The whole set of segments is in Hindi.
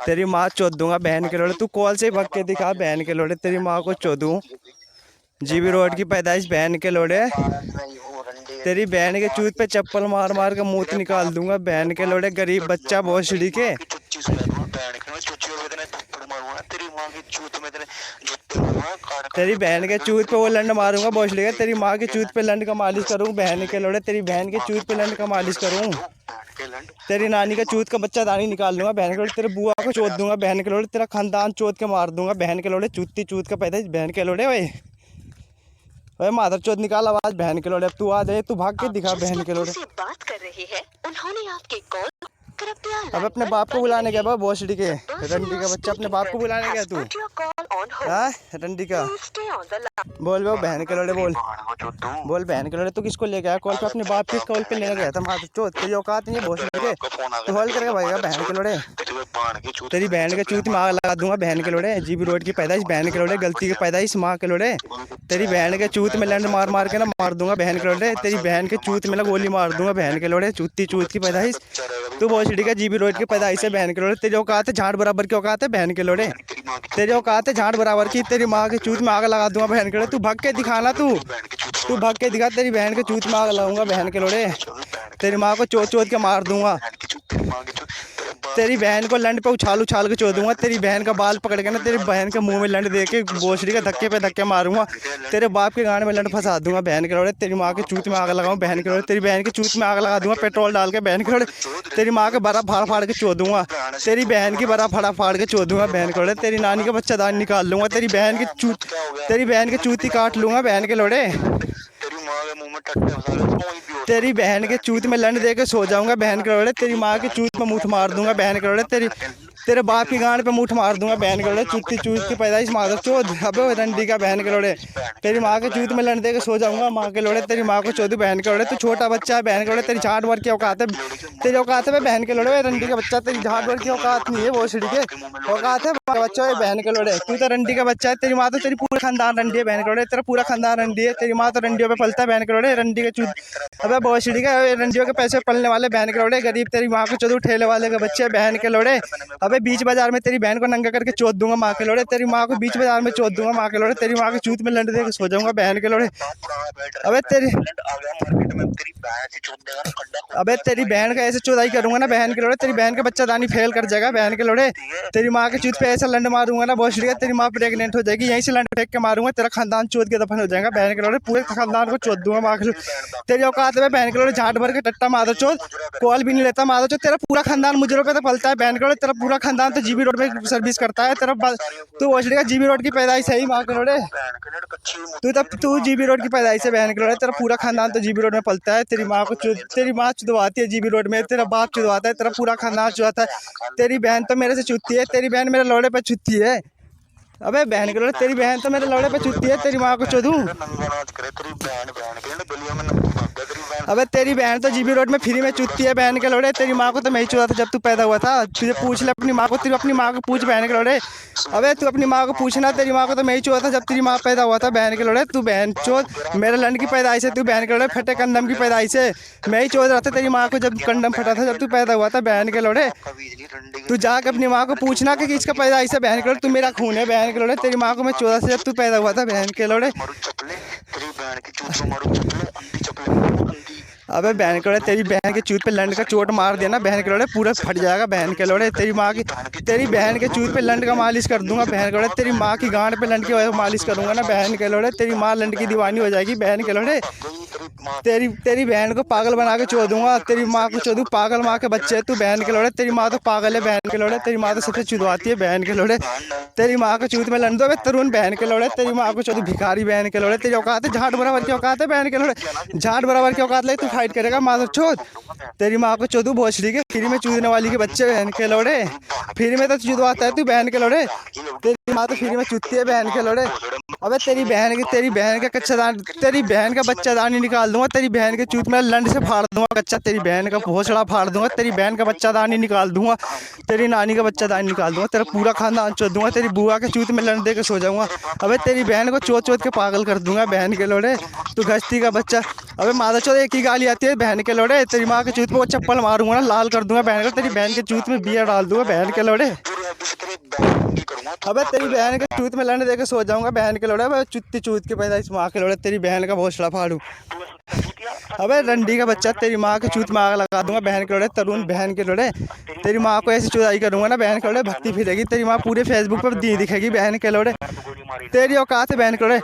तेरी माँ चोद दूंगा बहन के लोड़े। तू कॉल से ही भग के दिखा बहन के लोड़े, तेरी माँ को चोदूं। जीबी रोड की पैदाइश बहन के लोड़े। तेरी बहन के चूत पे चप्पल मार मार के मुंह निकाल दूंगा बहन के लोड़े। गरीब बच्चा भोसड़ी के। तेरी बहन के चूत पे वो लंड मारूंगा भोसड़ी के। तेरी माँ की चूत पे लंड का मालिश करूँ बहन के लोड़े। तेरी बहन के चूत पे लंड का मालिश करूँ। तेरी नानी का चूत का बच्चा दानी निकाल दूंगा बहन के लोड़े। तेरे बुआ को चोद दूंगा बहन के लोड़े। तेरा खानदान चोद के मार दूंगा बहन के लोड़े। चूती चूत का पैदा बहन के लोड़े। ओए मादर चोद निकाल आवाज बहन के लोड़े। अब तू आ जाए, तू भाग के दिखा बहन के लोड़े। बात कर रहे हैं, उन्होंने आपके कॉल अब अपने बाप को बुलाने गया भोसड़ी के रंडी का बच्चा। अपने बाप को बुलाने गया तू? हाँ रंडी का बोल वो बहन के लोड़े। बोल बहन के लोड़े। तू किसको ले गया कॉल पे? अपने बाप के कॉल पे लेने गया था मादर चोद। तेरी औकात नहीं है भोसड़ी के। तू हॉल करके भागेगा बहन के लोड़े। तेरी बहन के चूत में आग लगा दूंगा बहन के लोड़े। जीबी रोड की पैदाइश बहन के लोड़े। गलती की पैदाइश माँ के लोड़े। तेरी बहन के चूत में लंड मार मार के ना मार दूंगा बहन के लोड़े। तेरी बहन के चूत में ना गोली मार दूंगा बहन के लोड़े। चूती चूत की पैदाइश तू भोसड़ी का। जीबी रोड की पैदाइश है बहन के लोड़े। तेरी औकात है झाड़ बराबर की औकात है बहन के लोड़े। तेरी औकात है झाड़ बराबर की। तेरी माँ के चूत में आग लगा दूंगा बहन के लोड़े। तू भाग के दिखाना। तू भाग के दिखा। तेरी बहन के चूत में आग लगाऊंगा बहन के लोड़े। तेरी माँ को चोद चोद के मार दूंगा। तेरी बहन को लंड पे उछाल उछाल के चोद दूंगा। तेरी बहन का बाल पकड़ के ना तेरी बहन के मुंह में लंड दे के भोसड़ी का धक्के पे धक्के मारूंगा। तेरे बाप के गाने में लंड फंसा दूंगा बहन के लोड़े। तेरी माँ के चूत में आग लगाऊं बहन के लोड़े। तेरी बहन के चूत में आग लगा दूंगा पेट्रोल डाल के बहन के लोड़े। तेरी माँ के बड़ा फाड़ फाड़ के चोद दूंगा। तेरी बहन की बड़ा फाड़ा फाड़ के चोद दूंगा बहन के लोड़े। तेरी नानी का बच्चा दान निकाल लूंगा। तेरी बहन की चूती काट लूंगा बहन के लोड़े। तेरी बहन के चूत में लंड दे के सो जाऊंगा बहन के लोड़े। तेरी माँ के चूत में मुठ मार दूंगा बहन के लोड़े। तेरे बाप की गांड पे मुठ मार दूंगा बहन के लोड़े। चूती चूत की पैदाइश मादर चोद। अबे रंडी का बहन के लोड़े। तेरी माँ के चूत में लंड दे के सो जाऊंगा माँ के लोड़े। तेरी माँ को चोदू बहन के लोड़े। तू छोटा बच्चा है बहन के लोड़े। तेरी झाड़ भर की औकात है। तेरी औकात है बहन के लोड़े। रंडी का बच्चा तेरी झाड़ भर की औकात नहीं है भोसड़ी के। औकात है बच्चा है बहन के लोड़े। तू तो रंडी का बच्चा है। तेरी माँ तो तेरी पूरा खानदान रंडी है बहन के लोड़े। तेरा पूरा खानदान रंडी है। तेरी माँ तो रंडियों पे पलता है बहन के लोड़े। रंडी के चूत अबे भोसड़ी का रंडियों के पैसे पलने वाले बहन के लोड़े। गरीब तेरी माँ को चोदू ठेले वाले के बच्चे बहन के लोड़े। अबे बीच बाजार में तेरी बहन को नंगा करके चोद दूंगा माँ के लोड़े। तेरी माँ को बीच बाजार में चोद दूंगा माँ के लोड़े। तेरी माँ के चूत में लंड दे के सो जाऊंगा बहन के लोड़े। अबे तेरी बहन का ऐसे चौधाई करूंगा ना बहन के लोड़े। तेरी बहन का बच्चा दानी फेल कर जाएगा बहन के लोड़े। तेरी माँ के चूत पे ऐसा लंड मारूंगा ना भोसड़ी का। तेरी माँ प्रेग्नेंट हो जाएगी। यहीं से लंड फेंक के मारूंगा। तेरा खानदान चोद के दफन हो जाएगा बहन के लोड़े। पूरे खानदान को चोद दूंगा माँ के लोड़े। तेरी औकात है बहन के लोड़े। झाट भर के टट्टा मादर चोद। कॉल भी नहीं लेता मादर चोद। तेरा पूरा खानदान मुजरों पे तो पलता है बहन के लोड़े। तेरा पूरा खानदान तो जीबी रोड में सर्विस करता है। तेरा तू भोसड़ी का जीबी रोड की पैदाइश है ही माँ के लोड़े। तू जीबी रोड की पैदाइश है बहन के लोड़े। तेरा पूरा खानदान तो जीबी रोड में पलता है। तेरी माँ को तेरी माँ चुदवाती है जीबी रोड में। तेरा बाप चुदवाता है। तेरा पूरा खानदान चुदवाता है। तेरी बहन तो मेरे से चुदती है। तेरी बहन मेरे लोड़े पे चुदती है। अबे बहन के लोड़े तेरी बहन तो मेरे लोड़े पे चुदती है। तेरी माँ को चोदूं। अबे तेरी बहन तो जीबी रोड में फ्री में चुदती है बहन के लोड़े। तेरी माँ को तो मैं ही चुदा था जब तू पैदा हुआ था। तुझे पूछ ले अपनी माँ को। तेरी अपनी माँ को पूछ बहन के लोड़े। अबे तू अपनी माँ को पूछना। तेरी माँ को तो मैं ही चुदा था जब तेरी माँ पैदा हुआ था बहन के लोड़े। तू बहन चोद मेरे लंड की पैदाइश है। तू बहन के लोड़े फटे कंडम की पैदाइश है। मैं ही चोद रहा था तेरी माँ को जब कंडम फटा था जब तू पैदा हुआ था बहन के लोड़े। तू जाकर अपनी माँ को पूछना कि किसका पैदाइश है बहन के लोड़े। तू मेरा खून है बहन के लोड़े। तेरी माँ को मैं 14 से जब तू पैदा हुआ था बहन के लोड़े। अबे बहन के लोड़े तेरी बहन के चूत पे लंड का चोट मार देना बहन के लोड़े। पूरा फट जाएगा बहन के लोड़े। तेरी माँ की तेरी बहन के चूत पे लंड का मालिश कर दूंगा बहन के लोड़े। तेरी माँ की गांड पे लंड की मालिश करूंगा ना बहन के लोड़े। तेरी माँ लंड की दीवानी हो जाएगी बहन के लोड़े। तेरी बहन को पागल बना के चो दूंगा। तेरी माँ को चो दूँ। पागल माँ के बच्चे है तू बहन के लोड़े। तेरी माँ तो पागल है बहन के लोड़े। तेरी माँ तो सबसे चुदवाती है बहन के लोड़े। तेरी माँ को चूत में लंड दो तरुण बहन के लोड़े। तेरी माँ को चो दूँ भिखारी बहन के लोड़े। तेरी औकात है झाट बराबर की औकात है बहन के लोड़े। झाट बराबर की औकात ले तू फाइट करेगा माधव चोद। तेरी माँ को चोदू भोसड़ी के फ्री में चूदने वाली के बच्चे बहन के लोड़े। फ्री में तो चुदवाता है तू बहन के लोड़े। तेरी माँ तो फ्री में चुदती है बहन के लोड़े। अबे तेरी बहन का कच्चा दान तेरी बहन का बच्चा दानी निकाल दूंगा। तेरी बहन के चूत में लंड से फाड़ दूंगा कच्चा। तेरी बहन का भोसड़ा फाड़ दूंगा। तेरी बहन का बच्चा दानी निकाल दूंगा। तेरी तेरी नानी का बच्चा दान निकाल दूंगा, तेरा पूरा खानदान चोद दूंगा, तेरी बुआ के चूत में लड़ दे के सो जाऊंगा। अबे तेरी बहन को चोत चोत के पागल कर दूंगा बहन के लोड़े, तू घस्ती का बच्चा। अबे मादा चोद एक ही गाली आती है बहन के लोड़े, तेरी माँ के चूत पे वो चप्पल मारूंगा ना, लाल कर दूंगा बहन का, तेरी बहन के चूत में बियर डाल दूंगा बहन के लोड़े। अबे तेरी बहन के चूत में लड़ने दे के सो जाऊंगा बहन के लोड़े। अबे चुत्ती चूत के पैदा इस माँ के लोड़े, तेरी बहन का भोसड़ा फाड़ू। अबे रंडी का बच्चा, तेरी माँ के चूत में आग लगा दूंगा बहन के लोड़े, तरुण बहन के लोड़े। तेरी माँ को ऐसी चुदाई करूंगा ना बहन के लोड़े, भक्ति फिरेगी तेरी माँ, पूरे फेसबुक पर दिखेगी बहन के लोड़े, तेरी औकात है बहन के लोड़े।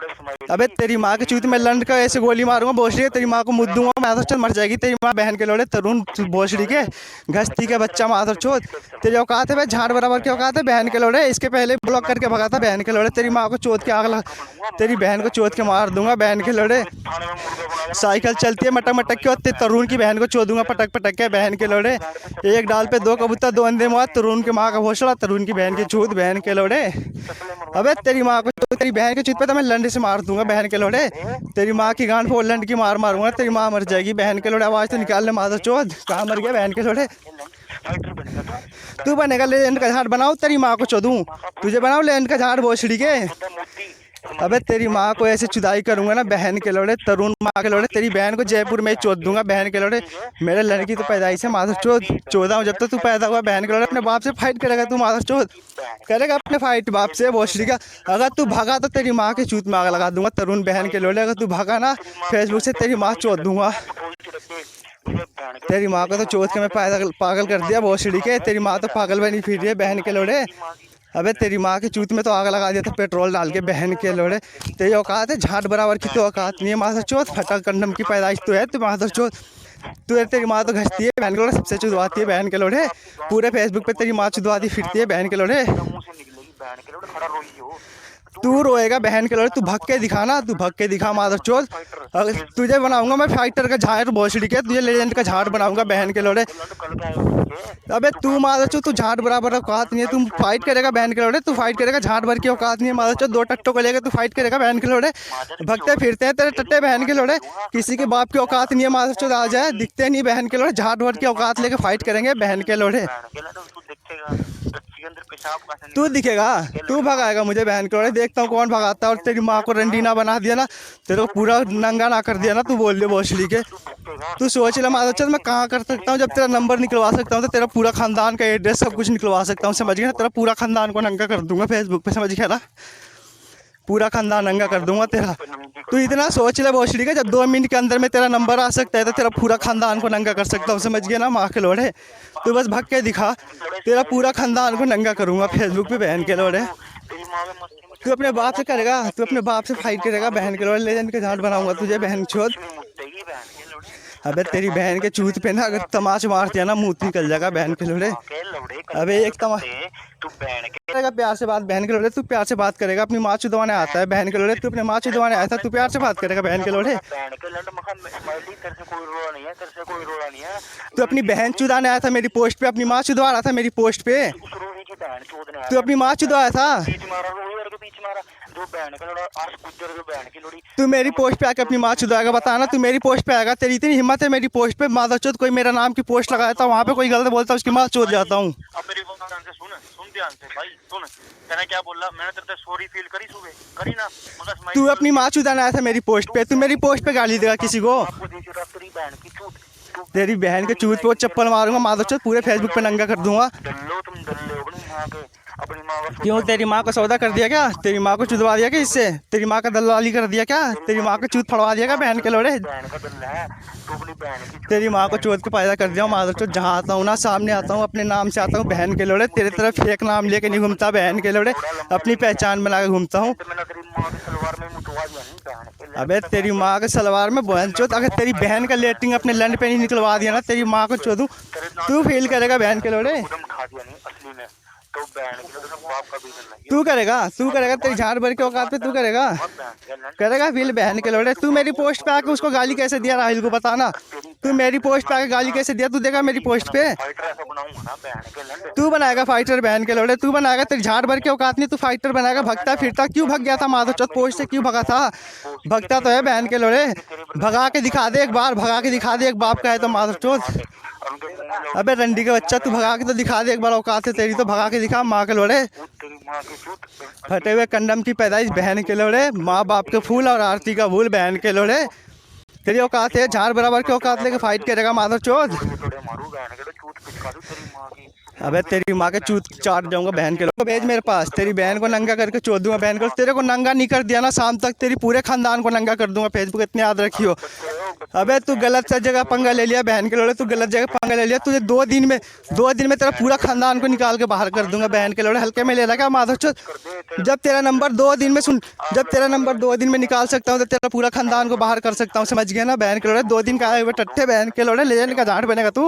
अबे तेरी माँ के चूत में लंड का ऐसे गोली मारूंगा भोसड़ी, तेरी माँ को मुद्द दूंगा, माधर चोद मर जाएगी तेरी माँ बहन के लोड़े, तरुण भोसड़ी के घस्ती के बच्चा माधर चोद। तेरी औकात है भाई, झाड़ बराबर की औकात है बहन के लोड़े, इसके पहले ब्लॉक करके भगा था बहन के लोड़े, तेरी माँ को चोद के आग लगा, तेरी बहन को चोद के मार दूंगा बहन के लोड़े। साइकिल चलती है मटक मटक के, और तरुण की बहन को चोदूंगा पटक पटक के बहन के लोड़े। एक डाल पे दो कबूतर, दो अंधे मुआ, तरुण की माँ का भोसड़ा, तरुण की बहन की चूत बहन के लोड़े। अबे तेरी माँ को, तेरी बहन के चूत पे तो मैं लंड से मार दूंगा बहन के लोड़े, तेरी माँ की गांड फोड़ लंड की मार मारूंगा, तेरी माँ मर जाएगी बहन के लोड़े। आवाज तो निकाल ले माधर चोद, कहाँ मर गया बहन के लोड़े। तू बनेगा लेजेंड का झाड़, बनाओ तेरी माँ को चोदूं, तुझे बनाओ लेजेंड का झाड़ भोसड़ी के। अबे तेरी माँ को ऐसे चुदाई करूंगा ना बहन के लोड़े, तरुण माँ के लोड़े, तेरी बहन को जयपुर में ही चोद दूंगा बहन के लोड़े। मेरे लड़की तो पैदाइश है माधर चोद, चौदह हूँ जब तक तू पैदा हुआ बहन के लोड़े। अपने बाप से फाइट करेगा तू माधर चोद, करेगा अपने फाइट बाप से भोसड़ी का। अगर तू भागा तो तेरी माँ के चूत में आग लगा दूंगा तरुण बहन के लोड़े, अगर तू भागा ना फेसबुक से तेरी माँ चोद दूंगा। तेरी माँ को तो चोद के मैं पागल कर दिया भोसड़ी के, तेरी माँ तो पागल बनी फिर रही है बहन के लोड़े। अबे तेरी माँ के चूत में तो आग लगा दिया था पेट्रोल डाल के बहन के लोड़े, तेरी औकात है झाट बराबर की तो औकात नहीं है माधर चौथ, फटा कंडम की पैदाइश तो है तू माधर चौथ। तू तेरी माँ तो घसती है बहन के लोड़े, सबसे चुदवाती है बहन के लोड़े, पूरे फेसबुक पे तेरी माँ चुदवाती फिरती है बहन के लोड़े। तू रोएगा बहन के लोड़े, तू भग के दिखाना, तू भग के दिखा माधर चौथ। अगर तुझे बनाऊंगा मैं फाइटर का झाड़ भोसड़ी के, तुझे लेजेंड का झाड़ बनाऊंगा बहन के लोड़े। अबे तू माधर चौथ, तू झाड़ बराबर औकात नहीं है, तुम फाइट करेगा बहन के लोड़े, तू फाइट करेगा झाड़ भर की औकात नहीं है माधर चौथ। दो टट्टों को लेकर तू फाइट करेगा बहन के लोड़े, भगते फिरते हैं तेरे टट्टे बहन के लोड़े, किसी के बाप की औकात नहीं है माधर चौथ। आ जाए दिखते नहीं बहन के लोड़े, झाड़ भर की औकात लेके फाइट करेंगे बहन के लोड़े। तू दिखेगा, तू भगाएगा मुझे बहन के लोड़े, देखता हूँ कौन भगाता है। और तेरी माँ को रंडीना बना दिया ना, तेरे को पूरा नंगा ना कर दिया ना, तू बोल दे भोसड़ी के। तू सोच ले माधव चल मैं कहाँ कर सकता हूँ, जब तेरा नंबर निकलवा सकता हूँ तो तेरा पूरा खानदान का एड्रेस सब कुछ निकलवा सकता हूँ, समझ गया ना। तेरा पूरा खानदान को नंगा कर दूंगा फेसबुक पे, समझ गया ना, पूरा खानदान नंगा कर दूंगा तेरा। तू इतना सोच ले भोसड़ी का, जब 2 मिनट के अंदर में तेरा नंबर आ सकता है तो तेरा पूरा खानदान को नंगा कर सकता हूँ, समझ गया ना माँ के लोड़े। तू बस भग के दिखा, तेरा पूरा खानदान को नंगा करूँगा फेसबुक पे बहन के लोड़े। तू अपने बाप से करेगा, तू अपने बाप से फाइट करेगा बहन के लोड़े, लेजेंड के झाड़ बनाऊंगा तुझे बहन चोद। अबे तेरी बहन के चूत पे ना अगर तमाच मार दिया ना मुँह निकल जाएगा बहन के लोड़े। अबे एक तमाच करेगा प्यार से बात बहन के लोड़े, तू प्यार से बात करेगा, अपनी माँ चुदवाने आता है बहन के लोड़े, तू अपने माँ चुदवाने आया था, तू प्यार से बात करेगा बहन के लोड़े। तू अपनी बहन चुदाने आया था मेरी पोस्ट पे, अपनी माँ चुदवा रहा था मेरी पोस्ट पे, तू अपनी माँ चुदवाया था। तू मेरी पोस्ट पे आके अपनी माँ चुदाएगा, बताना तू मेरी पोस्ट पे आएगा, तेरी इतनी हिम्मत है मेरी पोस्ट पे माधव चौथ, कोई मेरा नाम की पोस्ट लगाया था वहाँ पे कोई गलत बोलता उसकी माँ चोद जाता हूँ। क्या बोला मैंने तेरे से सॉरी फील करी सुबह करी ना, मगर तू अपनी माँ चुदाने आया था मेरी पोस्ट पे, तू मेरी पोस्ट पे गाली देगा किसी को, तेरी बहन के चूत पे वो चप्पल मारूंगा माधव चौथ, पूरे फेसबुक पे नंगा कर दूंगा। क्यों तेरी माँ को सौदा कर दिया क्या, तेरी माँ को चुदवा दिया क्या इससे, तेरी माँ का दलाली कर दिया क्या, तेरी माँ को चूत फड़वा दिया क्या बहन के लोड़े। तेरी माँ को चोद के पैदा कर दिया माधव चौथ, जहाँ आता हूँ ना सामने आता हूँ अपने नाम से आता हूँ बहन के लोड़े, तेरे तरफ फेक नाम लेके नहीं घूमता बहन के लोड़े, अपनी पहचान बना के घूमता हूँ। अबे तेरी माँ के सलवार में बहन चौथ, अगर तेरी बहन का लेटरिंग अपने लंड पे नहीं निकलवा दिया ना तेरी माँ को चोदूं, तू फील करेगा बहन के लोड़े। तू करेगा, तू करेगा, तेरी झाड़ भर के औकात पे तू करेगा, करेगा फील बहन के लोड़े। तू मेरी पोस्ट पे आके उसको गाली कैसे दिया राहिल को बताना, तू मेरी पोस्ट पे आके गाली कैसे दिया, तू देखा मेरी पोस्ट पे। तू बनाएगा फाइटर बहन के लोड़े, तू बनाएगा, तेरी झाड़ भर के औकात नहीं, तू फाइटर बनाएगा, भगता फिरता क्यों भग गया था माधव चौथ पोस्ट से, क्यों भगा था, भगता तो है बहन के लोड़े, भगा के दिखा दे एक बार, भगा के दिखा दे एक बाप का है तो माधव चोद। अबे रंडी का बच्चा तू भगा के तो दिखा दे एक बार, औकात है तेरी तो भगा के दिखा माँ के लोड़े। फटे हुए कंडम की पैदाइश बहन के लोड़े, माँ बाप के फूल और आरती का भूल बहन के लोड़े। तेरी औकात है झाड़ बराबर के औकात लेके फाइट करेगा माधव चोद। अबे तेरी माँ के चूत चाट जाऊंगा बहन के लोग। भेज मेरे पास, तेरी बहन को नंगा करके चोद दूंगा बहन को। तेरे को नंगा नहीं कर दिया ना शाम तक तेरी पूरे खानदान को नंगा कर दूंगा। फेसबुक इतने याद रखियो। अबे तू गलत सा जगह पंगा ले लिया बहन के लोड़े, तू गलत जगह पंगा ले लिया। तुझे 2 दिन में तेरा पूरा खानदान को निकाल के बाहर कर दूंगा बहन के लोड़े। हल्के में ले रहा क्या माधव चोद? जब तेरा नंबर 2 दिन में जब तेरा नंबर 2 दिन में निकाल सकता हूँ तो तेरा पूरा खानदान को बाहर कर सकता हूँ, समझ गया ना बहन के लोड़े? 2 दिन का आए हुए टट्टे बहन के लोड़े, ले जाने का झाड़ बनेगा तू।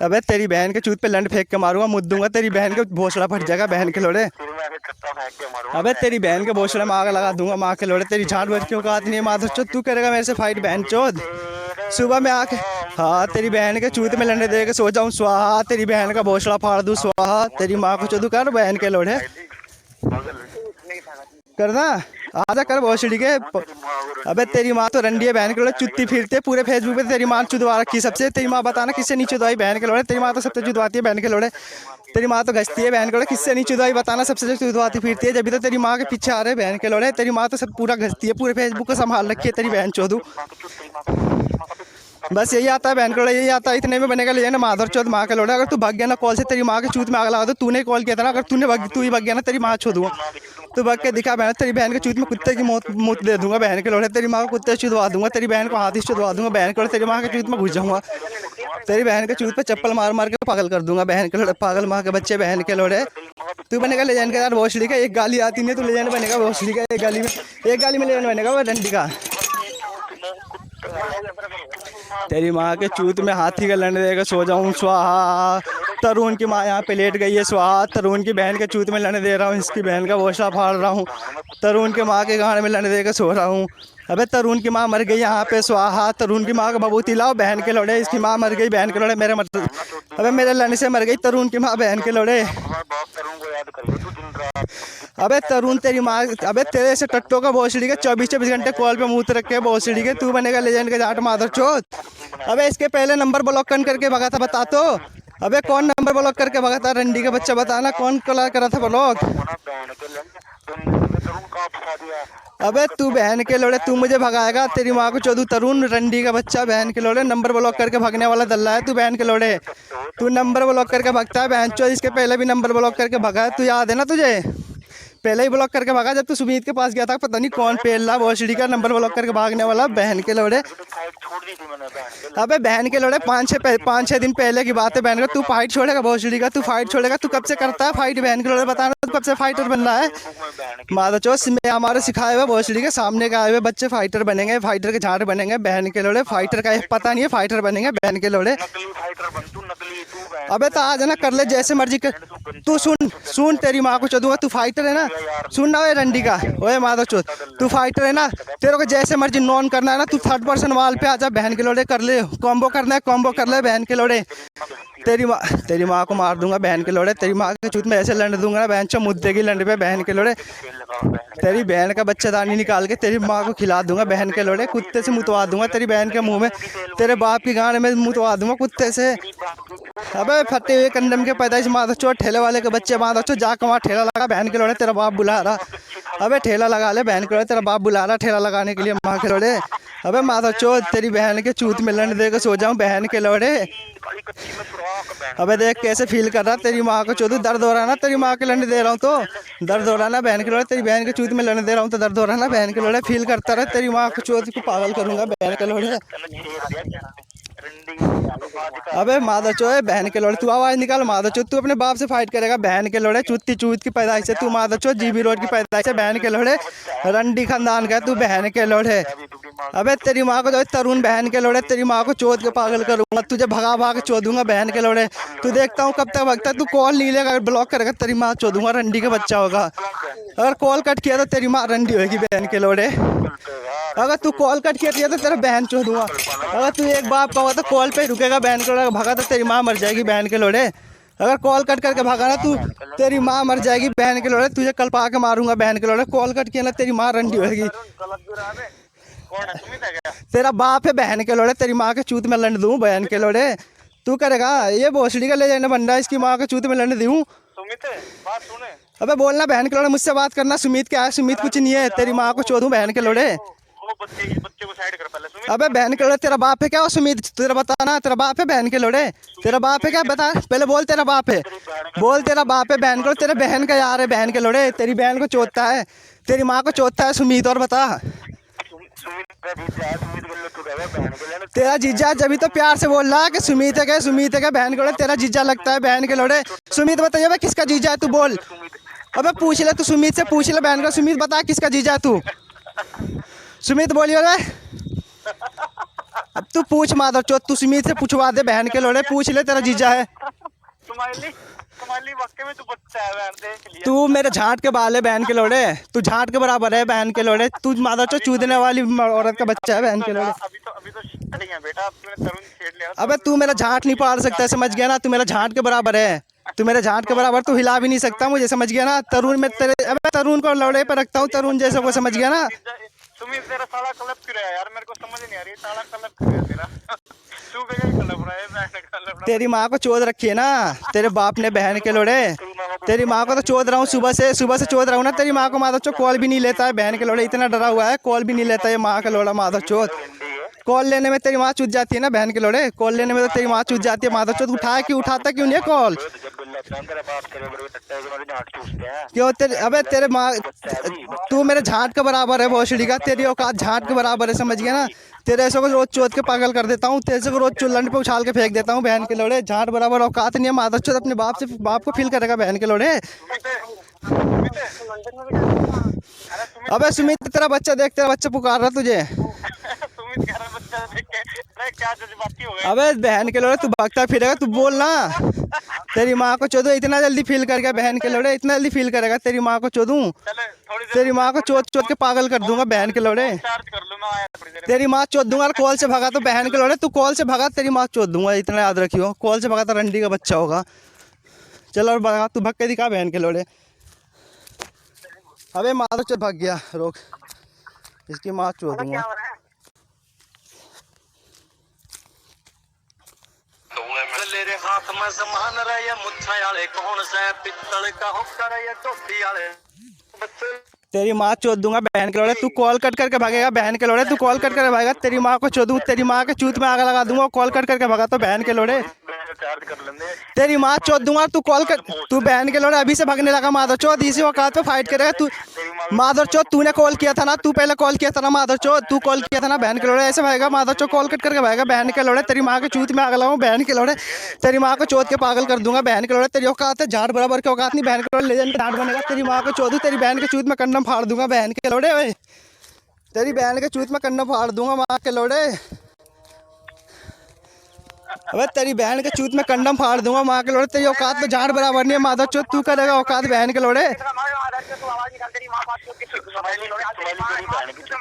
अबे तेरी बहन के चूत पे लंड फेंक के मारूंगा, मुद्द दूंगा, तेरी बहन के भोसड़ा फट जाएगा बहन के लोड़े। अबे तेरी बहन के भोसड़े में आग लगा दूंगा माँ के लोड़े। तेरी झाड़ बच की औकात नहीं है माधव चोद, तू करेगा मेरे से फाइट बहन चोद। सुबह में आके हाँ तेरी बहन के चूत में लंडे दे के सो जाऊँ स्वाहा, तेरी बहन का भोसड़ा फाड़ दूँ स्वाहा। तेरी माँ को चोदू कर बहन के लोड़े करना, आजा कर भोसड़ी के। अबे तेरी माँ तो रंडी है बहन के लोड़े, चुत्ती फिरते पूरे फेसबुक पे तेरी माँ चुदवा रखी सबसे। तेरी माँ बताना किससे नीचे चुदवाई बहन के लोड़े? तेरी माँ तो सबसे चुदवाती है बहन के लोड़े। तेरी माँ तो घसती है बहन के लोड़े, किससे नीचे चुदवाई बताना? सबसे चुदवाती फिरती है, जब भी तो तेरी माँ के पीछे आ रहे बहन के लोड़े। तेरी माँ तो सब पूरा घसती है, पूरे फेसबुक को संभाल रखी है तेरी बहन चोदू। बस यही आता है बहन के लोड़े, यही आता है, इतने में बनेगा ले जाना माधर चौथ माँ के लोड़े। अगर तू भाग गया ना कॉल से, तेरी माँ के चूत में आग लगा दो। तूने कॉल किया था ना, अगर तू ही भाग गया ना तेरी माँ छो दूंगा। तू भाग के दिखा बहन, तेरी बहन के चूत में कुत्ते की मौत दे दूंगा बहन के लोड़े। तेरी माँ को कुत्ते चुदवा दूंगा, तेरी बहन को हाथी चुदवा दूंगा बहन के लोड़े। तेरी माँ के चूत में घुस जाऊंगा, तेरी बहन के चूत पे चप्पल मार मार के पागल कर दूंगा बहन के लोड़े। पागल माँ के बच्चे बहन के लोड़े। तू बनेगा ले जाने का यार भोसड़ी का, एक गाली आती नहीं, तू ले जाने बनेगा भोसड़ी का। एक गाली में ले जाने बनेगा वो डंडी का। तेरी माँ के चूत में हाथी का लड़ने देगा सो जाऊँ स्वाहा। तरुण की माँ यहाँ पे लेट गई है स्वाहा। तरुण की बहन के चूत में लड़ने दे रहा हूँ, इसकी बहन का भोसड़ा फाड़ रहा हूँ। तरुण के माँ के गाने में लड़ने देकर सो रहा हूँ। अबे तरुण की माँ मर गई यहाँ पे स्वाहा। तरुण की माँ का बबूती लाओ बहन के लोड़े, इसकी माँ मर गई बहन के लोड़े। अबे मेरे लड़ने से मर गई तरुण की माँ बहन के लोड़े। अबे तरुण तेरी माँ, अबे तेरे से टट्टो का भोसड़ी के 24 घंटे कॉल पे मुँह रखे भोसड़ी के। तू बनेगा लेजेंड के जाट माधर चोत। अबे इसके पहले नंबर ब्लॉक करके भगा था, बता तो। अबे कौन नंबर ब्लॉक करके भगा था? रंडी का बच्चा बताना कौन करा था ब्लॉक? अबे तू बहन के लोड़े, तू मुझे भगाएगा? तेरी माँ को चोदू तरुण रंडी का बच्चा बहन के लोड़े। नंबर ब्लॉक करके भागने वाला दल्ला है तू बहन के लोड़े। तू नंबर ब्लॉक करके भागता है बहन चोद, इसके पहले भी नंबर ब्लॉक करके भगा है, तू याद है ना तुझे? पहले ही ब्लॉक करके भागा जब तू सुमीत के पास गया था, पता नहीं कौन पेल्ला भोसड़ी का नंबर ब्लॉक करके भागने वाला बहन के लोड़े। अबे बहन के लोड़े 5-6 दिन पहले की बात है बहन का। तू फाइट छोड़ेगा भोसड़ी का? तू फाइट छोड़ेगा? तू कब से करता है फाइट बहन के लोड़े? बताना तू कब से फाइटर बन रहा है? माधव चौथ में हमारे सिखाए हुए भोसड़ी के सामने का आए हुए बच्चे फाइटर बनेंगे, फाइटर के झाड़ बनेंगे बहन के लोड़े। फाइटर का पता नहीं है, फाइटर बनेंगे बहन के लोड़े। अबे तो आज ना कर ले जैसे मर्जी कर। तू सुन तेरी माँ को चोदूंगा। तू फाइटर है ना, सुन ना ओए रंडी का, ओए माधव चौथ, तू फाइटर है ना, तेरे को जैसे मर्जी नॉन करना है ना, तू 3rd पर्सन वाल पे आजा बहन के लोड़े। कर ले कॉम्बो करना है, कॉम्बो कर ले बहन के लोड़े। तेरी माँ को मार दूंगा बहन के लोड़े। तेरी माँ के चूत में ऐसे लंड दूंगा ना बहन चो मुद्दे की लंड पे बहन के लोड़े। तेरी बहन का बच्चेदानी निकाल के तेरी माँ को खिला दूंगा बहन के लोड़े। कुत्ते से मुतवा दूंगा तेरी बहन के मुंह में, तेरे बाप की गांड में मुतवा दूंगा कुत्ते से। अबे फटे हुए कंडम के पैदाइश माधव चोट, ठेले वाले के बच्चे माधव चोट, जाकर वहाँ ठेला लगा बहन के लोड़े, तेरा बाप बुला रहा। अबे ठेला लगा ले बहन के लोड़े, तेरा बाप बुला रहा ठेला लगाने के लिए माँ के लोड़े। अबे माधव चोट तेरी बहन के चूत में लंड देकर सो जाऊं बहन के लोड़े। अबे देख कैसे फील कर रहा तेरी माँ को चोदू। दर्द हो रहा ना तेरी माँ के लंड दे रहा हूँ तो? दर्द हो रहा ना बहन के लोड़े? तेरी बहन के चूत में लंड दे रहा हूँ तो दर्द हो रहा ना बहन के लोड़े? फील करता रहे तेरी माँ को चोद को पागल करूंगा बहन के लोड़े। अबे माधव चोए बहन के लोड़े, तू आवाज निकाल माधव चोद। तू अपने बाप से फाइट करेगा बहन के लोड़े। चुत्ती चूत की पैदाइश है तू माधव चोद, जीबी रोड की पैदाइश है बहन के लोड़े। रंडी खानदान का तू बहन के लोड़े। अबे तेरी माँ को जो तरुण बहन के लोड़े, तेरी माँ को चोद के पागल करूंगा, तुझे भगा भगा के चोदूंगा बहन के लोड़े। तू देखता हूँ कब तक भगता। तू कॉल नहीं लेगा, ब्लॉक करेगा तेरी माँ चोदूंगा, रंडी का बच्चा होगा। अगर कॉल कट किया तो तेरी माँ रंडी होगी बहन के लोड़े। अगर तू कॉल कट किया तो तेरा बहन चोदूंगा। अगर तू एक बाप का हुआ तो कॉल पे रुकेगा बहन के लोड़े, भगा तो तेरी माँ मर जाएगी बहन के लोड़े। अगर कॉल कट करके भागा ना तू, तेरी माँ मर जाएगी बहन के लोड़े, तुझे कल पा के मारूंगा बहन के लोड़े। कॉल कट किया ना तेरी माँ रंडी होगी। कौन है, सुमित है क्या? तेरा बाप है बहन के लोड़े, तेरी माँ के चूत में लंड दूं बहन के लोड़े। तू करेगा ये भोसड़ी का ले जाने बंदा, इसकी माँ के चूत में लंड दूं। सुमित है, बात सुने। अबे बोलना बहन के लोड़े, मुझसे बात करना। सुमित क्या है? सुमित कुछ नहीं है, तेरी माँ को चोदूं बहन के लोड़े। वो बच्चे को साइड कर पहले। सुमित अबे बहन के लोड़े तेरा बाप है क्या? वो सुमित तेरा बताना, तेरा बाप है बहन के लोड़े? तेरा बाप है क्या? बता पहले, बोल तेरा बाप है, बोल तेरा बाप है बहन को। तेरे बहन का यार है बहन के लोड़े, तेरी बहन को चोदता है, तेरी माँ को चोदता है सुमित। और बता तेरा जीजा, जब तो प्यार से बोल रहा है कि सुमित है क्या, सुमित है क्या बहन के लोड़े? तेरा जीजा लगता है बहन के लोड़े। सुमित बताइए भाई किसका जीजा है, तू बोल। अबे पूछ ले तू, सुमित से पूछ ले बहन को। सुमित बता किसका जीजा है तू? सुमित बोलियो रे। अब तू पूछ माधव चौथ, तू सुमित से पूछवा दे बहन के लोड़े, पूछ ले तेरा जीजा है। तुम्हारी वाकई में तू बच्चा है बहन, देख लिया। तू मेरे झाट के बाल है बहन के लोड़े, तू झाट के बराबर है बहन के लोड़े। तू माधव चौथ चूदने वाली औरत का बच्चा है बहन के लोड़े। अभी तो छेड़ गया बेटा, अब तूने तरुण छेड़ लिया। अबे तू मेरा झाट नहीं पाड़ सकता, समझ गया ना? तू मेरा झाट के बराबर है, तू मेरे झाट के बराबर, तू हिला भी नहीं सकता मुझे, समझ गया ना? तरुण में तेरे, अबे तरुण को लौड़े पे रखता हूँ, तरुण जैसे को, समझ गया ना? सुमित तेरा साला कलप क्यों रहा है यार, मेरे को समझ नहीं आ रही। साला कलप क्यों है तेरा? तू क्या कलप रहा है? मैं कलप रहा। तेरी माँ को चोद रखी है ना तेरे बाप ने बहन के लोड़े। तेरी माँ को तो चोद रहा हूँ, सुबह से चोद रहा हूँ ना तेरी माँ को। माधव चौथ कॉल भी नहीं लेता है बहन के लोड़े, इतना डरा हुआ है, कॉल भी नहीं लेता है माँ का लोड़ा माधव चौथ। कॉल लेने में तेरी माँ चूत जाती है ना बहन के लोड़े, कॉल लेने में तो तेरी माँ चूत जाती है माधव चौथ। उठाता क्यों नहीं है कॉल? क्यों तेरे, अबे तेरे माँ, तू मेरे झाट के बराबर है भोसड़ी का, तेरी औकात झाट के बराबर है, समझ गया ना? तेरे ऐसे को रोज चोद के पागल कर देता हूँ, तेरे को रोज चुल्लंड पे उछाल के फेंक देता हूँ बहन के लोड़े। झाट बराबर औकात नहीं है माधव चौथ, अपने बाप को फील करेगा बहन के लोड़े। अबे सुमित तेरा बच्चा देख, तेरा बच्चा पुकार रहा तुझे। सुमित कह रहा बच्चा देख के, अरे क्या जज्बाती हो गए। अबे बहन के लोड़े तू भागता फिरेगा, तू बोल ना। तेरी माँ को चोदू, इतना जल्दी फील कर गया बहन के लोड़े, इतना जल्दी फील करेगा? तेरी माँ को चोदूं, तेरी माँ को चोद के पागल कर दूंगा बहन के लोड़े। चार्ज कर लो, मैं आया थोड़ी देर। तेरी माँ चोद दूंगा। कॉल से भगा तो बहन के लोड़े, तू कॉल से भगा तेरी माँ चोद दूंगा, इतना याद रखियो। कॉल से भगा तो रंडी का बच्चा होगा। चलो और भगा, तू भग के दिखा बहन के लोड़े। अबे माधव चोद भाग गया, रोक, इसकी माँ चोद दूंगा। मेरे हाथ में समान रहे मुच्छा वाले कौन से, पित्तल का होकर ये टोपी वाले बच्चे। तेरी माँ चोद दूंगा बहन के लोड़े, तू कॉल कट करके भागेगा बहन के लोड़े, तू कॉल कट करके भागेगा, तेरी माँ को चोदूं, तेरी माँ के चूत में आग लगा दूंगा। कॉल कट करके भागा तो बहन के लोड़े, चार्ज कर लेंगे। तेरी माँ चोद दूंगा। तू कॉल कर, तू बहन के लोड़े अभी से भागने लगा माधव चौथ, इसी औकात पे फाइट करेगा तू। माधव चौथ तूने कॉल किया था ना, तू पहले कॉल किया था ना माधव चौथ, तू कॉल किया था ना बहन के लोड़े। ऐसे भागेगा माधव चौथ, कॉल कट करके भागेगा बहन के लोड़े। तेरी माँ के चूत में आग लगाऊं बहन के लोड़े, तेरी माँ को चोद के पागल कर दूंगा बहन के लोड़े। तेरी औकात है झाड़ बराबर की औकात नहीं बहन के लोड़े, लेजेंड डांट बनेगा। तेरी माँ को चोदू, तेरी बहन के चूत में कंडम फाड़ दूंगा बहन के लोड़े। ओए तेरी बहन के चूत में कंडम फाड़ दूंगा माँ के लोड़े। अबे तेरी बहन के चूत में कंडम फाड़ दूंगा माँ के लोड़े। तेरी औकात पे झाड़ बराबर नहीं है माधव चौथ, तू करेगा औकात बहन के लोड़े।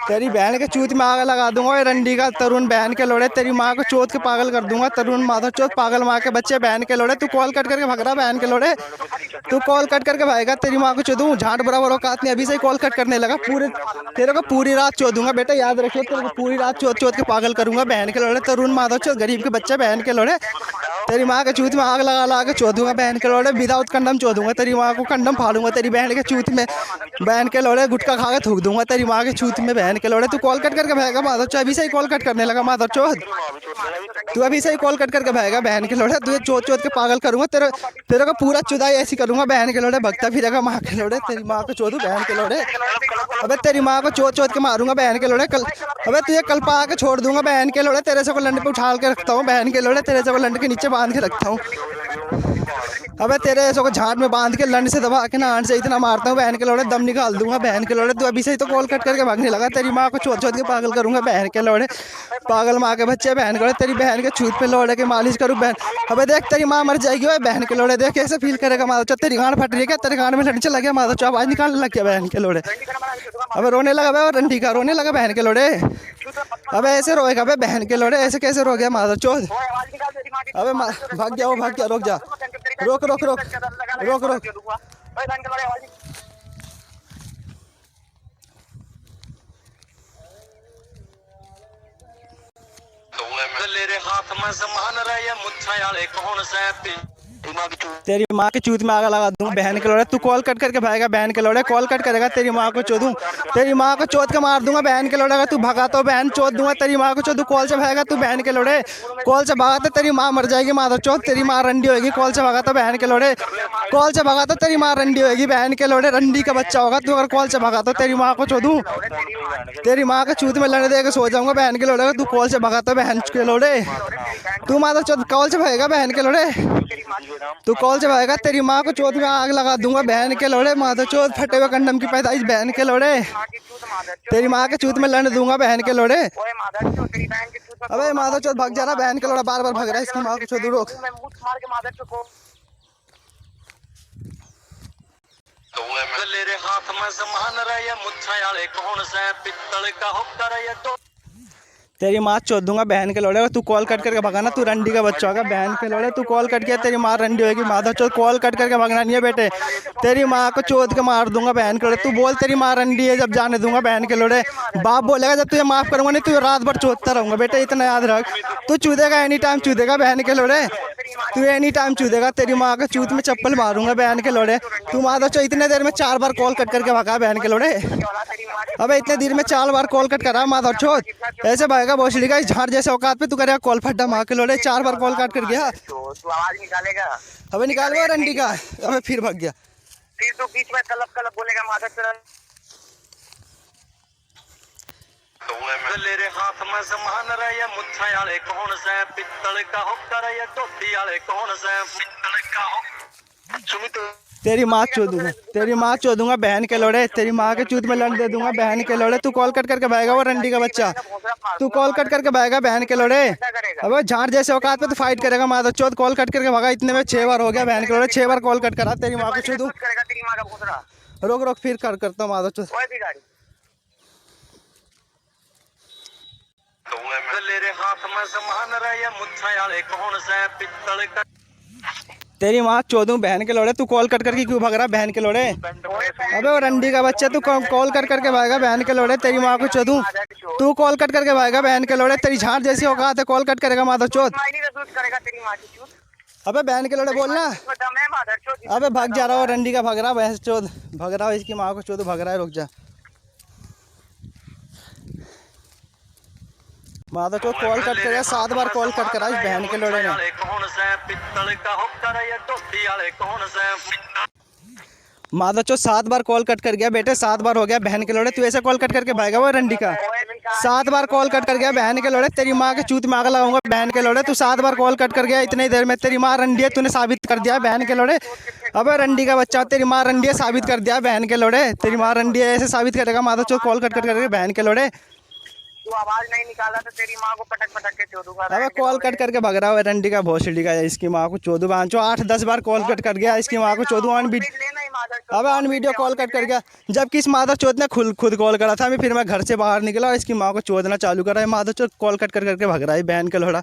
तेरी बहन के चूत में आग लगा दूंगा ये रंडी का तरुण बहन के लोड़े। तेरी माँ को चोद के पागल कर दूंगा तरुण माधव चौथ, पागल माँ के बच्चे बहन के लोड़े। तू कॉल कट करके भाग रहा बहन के लोड़े, तू कॉल कट करके भागेगा। तेरी माँ को चोदूं, झाट बराबर औकात नहीं, अभी से ही कॉल कट करने लगा। तेरे को पूरी रात चोदूंगा बेटा, याद रखिए, तेरे को पूरी रात चोद के पागल करूंगा बहन के लोड़े। तरुण माधव चौथ गरीब के बच्चे बहन के लोड़े, तेरी माँ के चूत में आग लगा के चोदूंगा बहन के लोड़े। विदाउट कंडम चोदूंगा, तेरी माँ को कंडम फाड़ूंगा तेरी बहन के चूत में बहन के लोड़े। गुटखा खा के थूक दूंगा तेरी माँ के चूत में बहन के लोड़े। तू कॉल कट करके भागेगा माधव चौथ, अभी से ही कॉल कट करने लगा माधव चौथ, तू अभी से ही कॉल कट करके भागेगा बहन के लोड़े। तुझे चोद के पागल करूंगा, तेरे को पूरा चुदाई ऐसी करूंगा बहन के लोड़े, भगता फिरेगा माँ के लोड़े। तेरी माँ को चोदू बहन के लोड़े, अबे तेरी माँ को चोद के मारूंगा बहन के लोड़े। कल अबे तुझे कल पा के छोड़ दूंगा बहन के लोड़े। तेरे से को लंड पे उछाल के रखता हूँ बहन के लोड़े, तेरे से को लंड के नीचे बांध के रखता हूँ। अबे तेरे ऐसे को झाट में बांध के लंड से दबा के नान से इतना मारता हूँ बहन के लोड़े, दम निकाल दूंगा बहन के लोड़े। तू अभी से ही तो कॉल कट करके भागने लगा। तेरी माँ को चोद के पागल करूंगा बहन के लोड़े, पागल माँ के बच्चे बहन के लोड़े। तेरी बहन के छूत पे लोड़े के मालिश करूँ बहन। अबे देख तेरी माँ मर जाएगी ओए बहन के लोड़े, देख कैसे फील करेगा माधव चौथ। तेरी गांड फट रही है क्या? तेरे गांड में लड़ चला गया माधव चौथ, आवाज निकालने लग गया बहन के लोड़े। अबे रोने लगा भाई रंडी का, रोने लगा बहन के लोड़े। अबे ऐसे रोएगा भाई बहन के लोड़े, ऐसे कैसे रो गया माधव चौथ? अबे भाग गया, वो भाग गया, रुक जा। रोक रोक रोक रोक रोक। गले रे हाथ में समान रहे मुच्छा वाले कौन से तेरी माँ के चूत में आग लगा दूंगा बहन के लोड़े। तू कॉल कट करके भागेगा बहन के लोड़े, कॉल कट करेगा तेरी माँ को चोदूं, तेरी माँ को चोद के मार दूंगा बहन के लोड़े। अगर तू भगा तो बहन चोद दूंगा तेरी माँ को चोदूं। कॉल से भागेगा तू बहन के लोड़े, कॉल से भगा तो तेरी माँ मर जाएगी माधव चोद, तेरी माँ रंडी होगी। कॉल से भगा तो बहन के लोड़े, कॉल से भगा तो तेरी माँ रंडी होगी बहन के लोड़े, रंडी का बच्चा होगा तू। अगर कॉल से भगा तो तेरी माँ को चोदूं, तेरी माँ के चूत में लड़ने दे के सो जाऊंगा बहन के लोड़े। तू कॉल से भगा तो बहन के लोड़े, तू माधव चोद कॉल से भागेगा बहन के लोड़े, तू कॉल से भागेगा तेरी माँ को चोद में आग लगा दूंगा बहन के लोड़े। माधव चोद फटे हुए कंडम की पैदाइश बहन के लोड़े, तेरी माँ के चूत में लड़ने दूंगा बहन के लोड़े। अबे माधव चोद भाग जा रहा बहन के लोड़ा, बार बार भाग रहा है, इसकी माँ को चोद रोक। गले रे हाथ में समान रहे मुच्छा वाले कौन से पित्तल का होकर ये तो तेरी माँ चोद दूंगा बहन के लोड़े। अगर तू कॉल कट करके भगाना तू रंडी का बच्चा होगा बहन के लोड़े। तू कॉल कट किया तेरी माँ रंडी होगी माधव चोद। कॉल कट करके भगना नहीं है बेटे, तेरी माँ को चोद के मार दूंगा बहन के लोड़े। तू बोल तेरी माँ रंडी है जब जाने दूंगा बहन के लोड़े। बाप बोलेगा जब तुझे माफ करूंगा नहीं, तू रात भर चोदता रहूंगा बेटे, इतना याद रख। तू चूदेगा एनी टाइम चूदेगा बहन के लोड़े, तू एनी टाइम चूदेगा। तेरी माँ के चूत में चप्पल मारूंगा बहन के लोड़े। तू माधव चोद इतने देर में 4 बार कॉल कट करके भगा बहन के लोड़े। अबे इतने देर में 4 बार कॉल कट करा माधव चोद, ऐसे भागेगा भोसड़ी का झाड़ जैसे औकात पे तू करेगा कॉल फट्टा माँ के लोड़े। 4 बार कॉल कट कर गया, तू आवाज निकालेगा, अबे निकाल गया रंडी का। अबे फिर भाग गया, फिर तू बीच में कलब कलब बोलेगा माधव चोद। गले रे हाथ में समान रहे मुच्छा वाले कौन से पित्तल का होकर ये धोती वाले कौन से पित्तल का हो सुमित तेरी माँ चोदूंगा, तेरी माँ चोदूंगा बहन के लोड़े, तेरी माँ के चूत में लड़ दे दूंगा बहन के लोड़े। तू कॉल कट करके भागेगा वो रंडी का बच्चा, तू कॉल कट करके भागेगा बहन के लोड़े। अब झाड़ जैसे औकात पे तू फाइट करेगा माधव चोद। कॉल कट करके भागा, इतने में 6 बार हो गया बहन के लोड़े। 6 बार कॉल कट करा, तेरी माँ को चोदूं। रोक रोक फिर करता हूँ माधव चोद। गले रे हाथ में समान रहे मुच्छा वाले कौन से पित्तल का तेरी माँ चोदूं बहन के लोड़े। तू कॉल कट करके क्यों भाग रहा बहन के लोड़े? अबे वो रंडी का बच्चा, तू कॉल कट करके भागेगा बहन के लोड़े। तेरी माँ को चोदूं, तू कॉल कट करके भागेगा बहन के लोड़े। तेरी झाड़ जैसी औकात है, कॉल कट करेगा माधव चोद। अबे बहन के लोड़े बोलना। अबे भाग जा रहा हो रंडी का, भाग रहा बहन चोद, भाग रहा हो इसकी माँ को चोद, भाग रहा है। रुक जा माधव चोद कॉल कट करेगा, 7 बार कॉल कट करा इस बहन के लोड़े ने। कौन से पित्तल का होकर ये धोती वाले कौन से माधव चोद 7 बार कॉल कट कर गया बेटे, 7 बार हो गया बहन के लोड़े। तू ऐसे कॉल कट करके भागेगा वो रंडी का, 7 बार कॉल कट कर गया बहन के लोड़े। तेरी माँ के चूत में आग लगाऊंगा बहन के लोड़े। तू 7 बार कॉल कट कर गया इतनी देर में। तेरी माँ रंडी है, तूने साबित कर दिया बहन के लोड़े। अबे रंडी का बच्चा, तेरी माँ रंडी है, साबित कर दिया बहन के लोड़े। तेरी माँ रंडी है, ऐसे साबित करेगा माधव चोद कॉल कट करके बहन के लोड़े। तू आवाज नहीं निकाला तो तेरी माँ को पटक पटक के चोदूंगा। अबे कॉल कट करके भाग रहा है रंडी का भोसड़ी का, इसकी माँ को चोदू। 8-10 बार कॉल कट कर गया, इसकी माँ को चोदू। अबे ऑन वीडियो कॉल कट कर गया, जबकि इस माधव चोद ने खुद कॉल करा था। फिर मैं घर से बाहर निकला और इसकी माँ को चोदना चालू करा है। माधव चोद कॉल कट करके भाग रहा है बहन के लोड़ा।